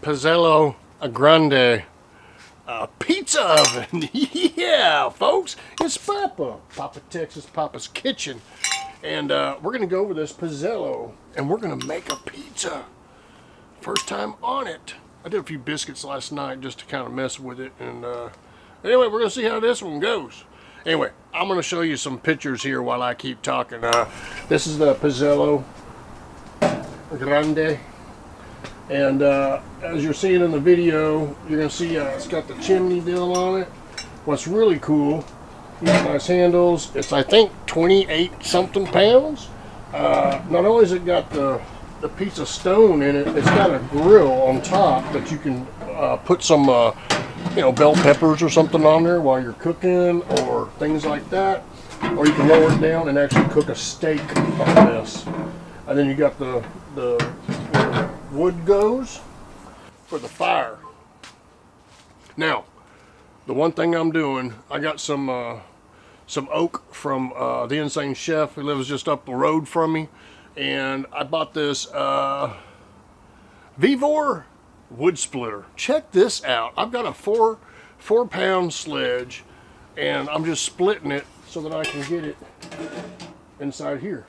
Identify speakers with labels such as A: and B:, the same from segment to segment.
A: pizzello grande pizza oven. Yeah, folks, it's Papa Texas Papa's kitchen, and we're gonna go over this pizzello and we're gonna make a pizza. First time on it. I did a few biscuits last night just to kind of mess with it, and anyway, we're gonna see how this one goes. Anyway, I'm gonna show you some pictures here while I keep talking. This is the pizzello grande. And as you're seeing in the video, you're going to see it's got the chimney deal on it. What's really cool, nice handles. It's, I think, 28 something pounds. Not only has it got the piece of stone in it, it's got a grill on top that you can put some bell peppers or something on there while you're cooking or things like that. Or you can lower it down and actually cook a steak on this. And then you got the wood goes for the fire. Now, the one thing I'm doing, I got some oak from the Insane Chef who lives just up the road from me, and I bought this Vivor wood splitter. Check this out. I've got a four-pound sledge, and I'm just splitting it so that I can get it inside here.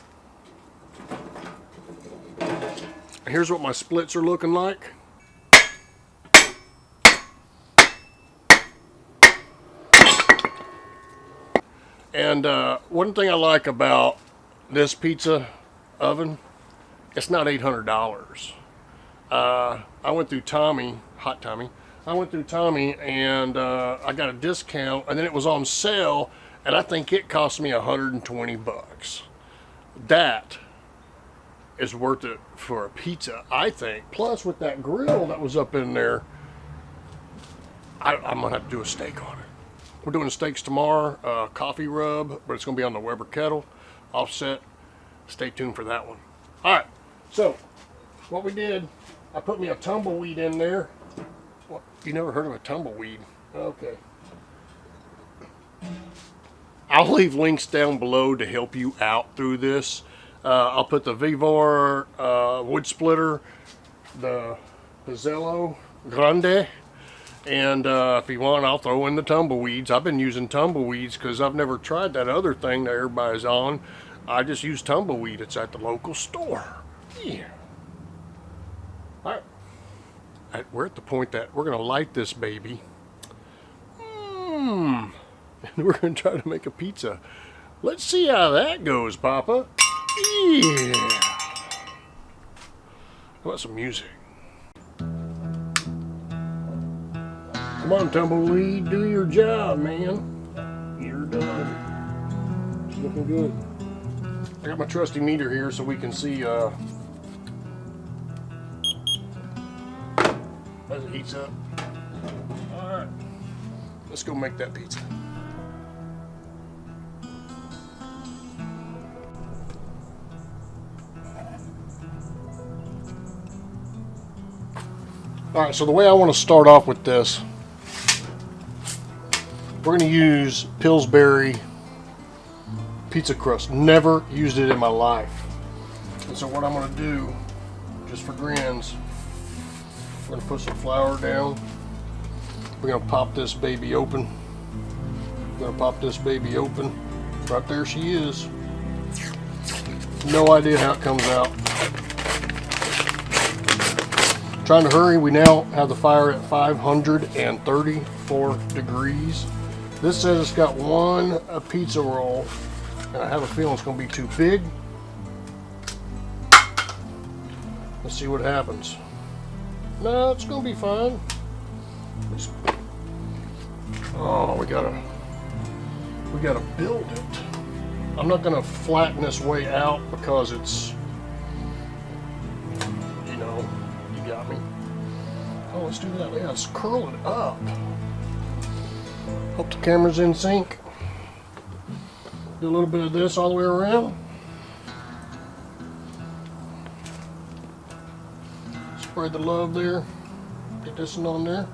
A: Here's what my splits are looking like. And one thing I like about this pizza oven, it's not $800. I went through Tommy, Hot Tommy. I went through Tommy and I got a discount, and then it was on sale, and I think it cost me 120 bucks. That is worth it for a pizza, I think. Plus, with that grill that was up in there, I'm gonna have to do a steak on it. We're doing steaks tomorrow, coffee rub, but it's gonna be on the Weber kettle, offset. Stay tuned for that one. All right, so what we did, I put me a tumbleweed in there. What, you never heard of a tumbleweed? Okay. I'll leave links down below to help you out through this. I'll put the Vivor wood splitter, the pizzello grande, and if you want, I'll throw in the tumbleweeds. I've been using tumbleweeds because I've never tried that other thing that everybody's on. I just use tumbleweed. It's at the local store. Yeah. All right. We're at the point that we're going to light this baby. And we're going to try to make a pizza. Let's see how that goes, Papa. Yeah. How about some music? Come on, tumbleweed, do your job, man. You're done. It's looking good. I got my trusty meter here so we can see as it heats up. All right, let's go make that pizza. Alright, so the way I want to start off with this, we're going to use Pillsbury pizza crust. Never used it in my life. And so what I'm going to do, just for grins, we're going to put some flour down. We're going to pop this baby open. We're going to pop this baby open. Right there she is. No idea how it comes out. Trying to hurry, we now have the fire at 534 degrees. This says it's got one pizza roll, and I have a feeling it's going to be too big. Let's see what happens. No, it's going to be fine. Oh, we gotta build it. I'm not going to flatten this way out because it's, got me. Oh, let's do that. Yeah, let's curl it up. Hope the camera's in sync. Do a little bit of this all the way around. Spread the love there. Get this one on there.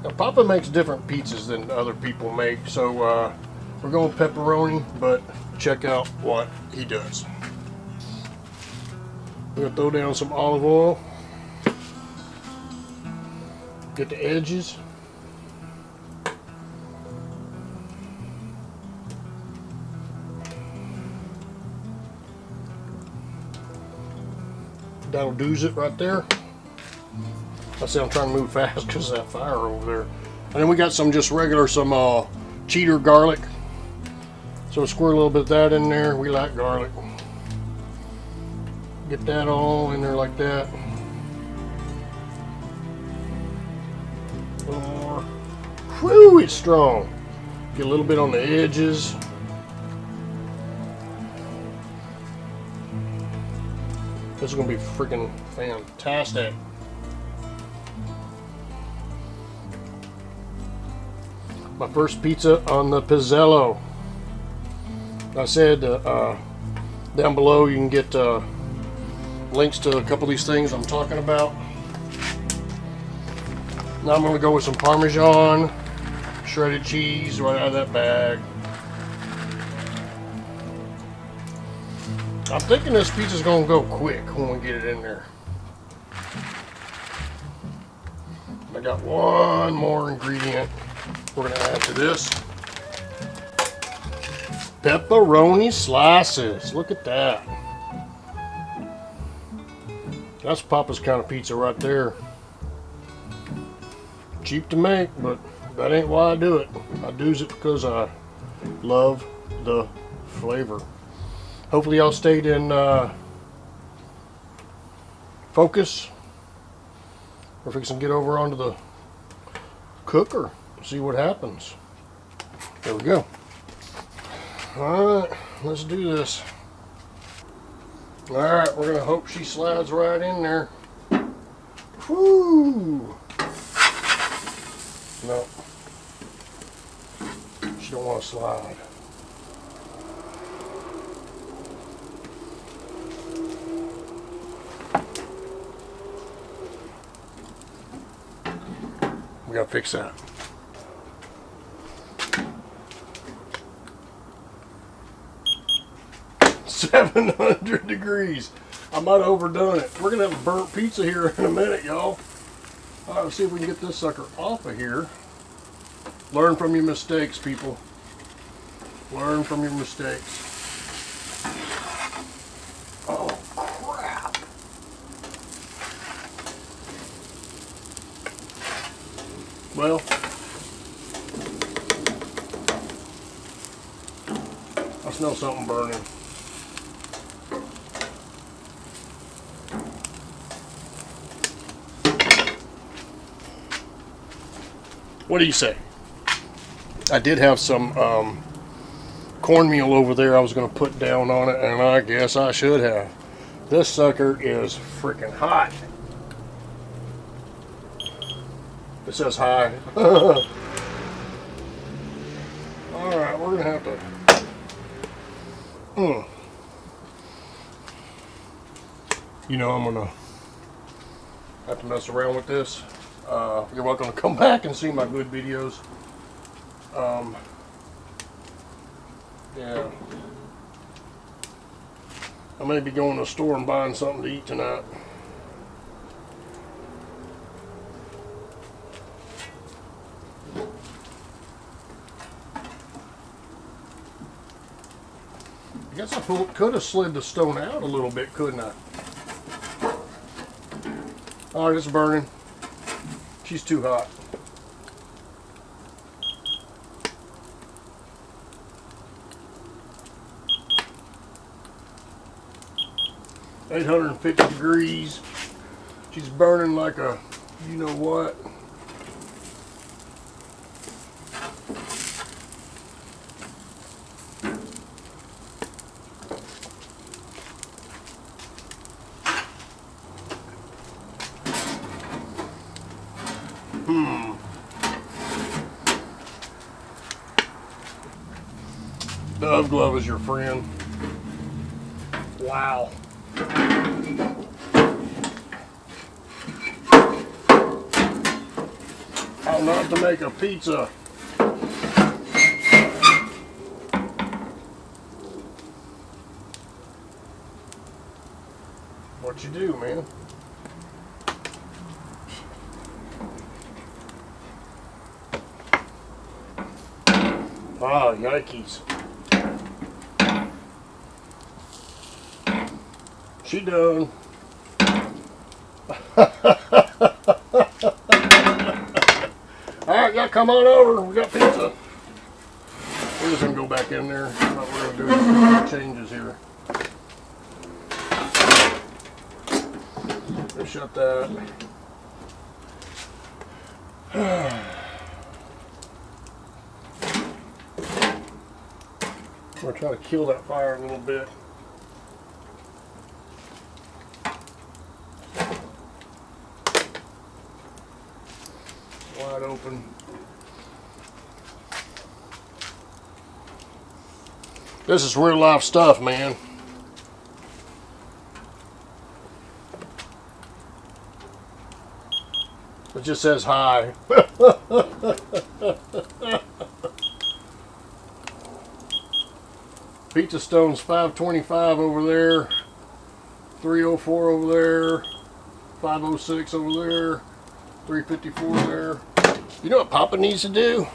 A: Now, Papa makes different pizzas than other people make, so we're going pepperoni, but check out what he does. We're going to throw down some olive oil. Get the edges. That'll do's it right there. I say I'm trying to move fast because of that fire over there. And then we got some just regular, some cheater garlic. So squirt a little bit of that in there. We like garlic. Get that all in there like that. A little more. Whew, it's strong. Get a little bit on the edges. This is going to be freaking fantastic. My first pizza on the pizzello. I said down below you can get links to a couple of these things I'm talking about. Now I'm going to go with some Parmesan, shredded cheese right out of that bag. I'm thinking this pizza's going to go quick when we get it in there. I got one more ingredient we're going to add to this. Pepperoni slices. Look at that. That's Papa's kind of pizza right there. Cheap to make, but that ain't why I do it. I do it because I love the flavor. Hopefully y'all stayed in focus. We're fixing to get over onto the cooker. See what happens. There we go. Alright, let's do this. Alright, we're going to hope she slides right in there. Whoo! No. She don't want to slide. We got to fix that. $700 degrees. I might have overdone it. We're gonna have a burnt pizza here in a minute, y'all. All right, let's see if we can get this sucker off of here. Learn from your mistakes, people. Learn from your mistakes. Oh, crap. Well, I smell something burning. What do you say? I did have some cornmeal over there I was going to put down on it, and I guess I should have. This sucker is freaking hot. It says hi. Alright, we're going to have to... You know, I'm going to have to mess around with this. You're welcome to come back and see my good videos. Yeah. I may be going to the store and buying something to eat tonight. I guess I could have slid the stone out a little bit, couldn't I? Alright, it's burning. She's too hot. $850 degrees. She's burning like a, you know what. Dove glove is your friend. Wow. How not to make a pizza. What you do, man? Ah, yikes. She done. Alright, y'all come on over. We got pizza. We're just going to go back in there. What we're going to do is some changes here. Let's shut that. We're trying to kill that fire a little bit. Wide open. This is real life stuff, man. It just says hi. Pizza Stone's 525 over there, 304 over there, 506 over there, 354 there. You know what Papa needs to do?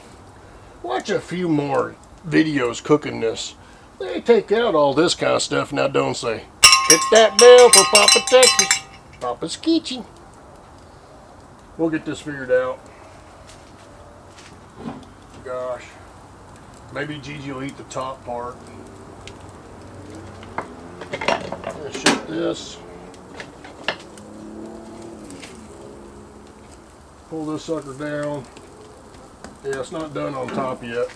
A: Watch a few more videos cooking this. They take out all this kind of stuff now, don't they? Hit that bell for Papa Texas. Papa's Kitchen. We'll get this figured out. Gosh. Maybe Gigi will eat the top part. Let's shut this. Pull this sucker down. Yeah, it's not done on top yet.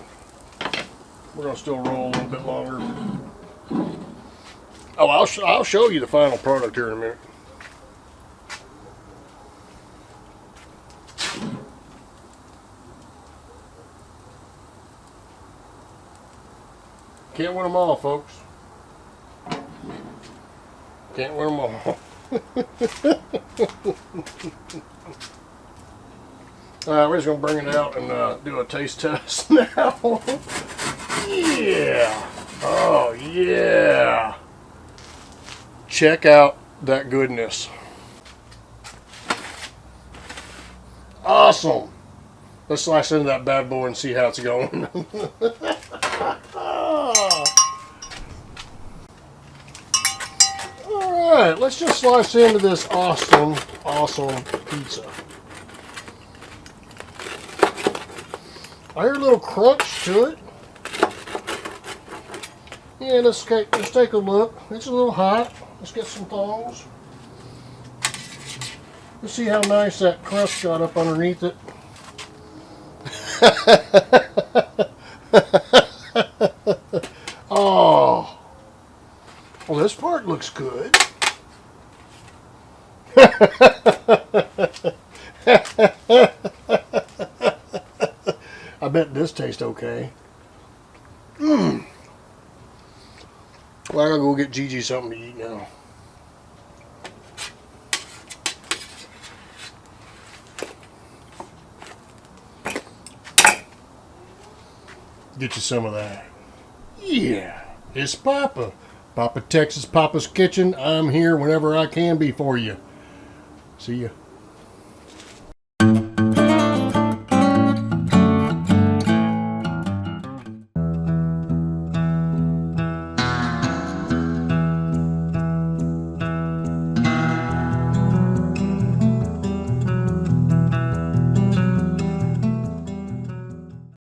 A: We're going to still roll a little bit longer. Oh, I'll show you the final product here in a minute. Can't win them all, folks. Can't win them all. Alright, we're just going to bring it out and do a taste test now. Yeah. Oh, yeah. Check out that goodness. Awesome. Let's slice into that bad boy and see how it's going. Alright, let's just slice into this awesome, awesome pizza. I hear a little crunch to it. Yeah, let's take a look. It's a little hot. Let's get some tongs. Let's see how nice that crust got up underneath it. Oh. Well, this part looks good. I bet this tastes okay. Well, I gotta go get Gigi something to eat now. Get you some of that. Yeah, it's Papa. Papa Texas, Papa's Kitchen. I'm here whenever I can be for you. See ya.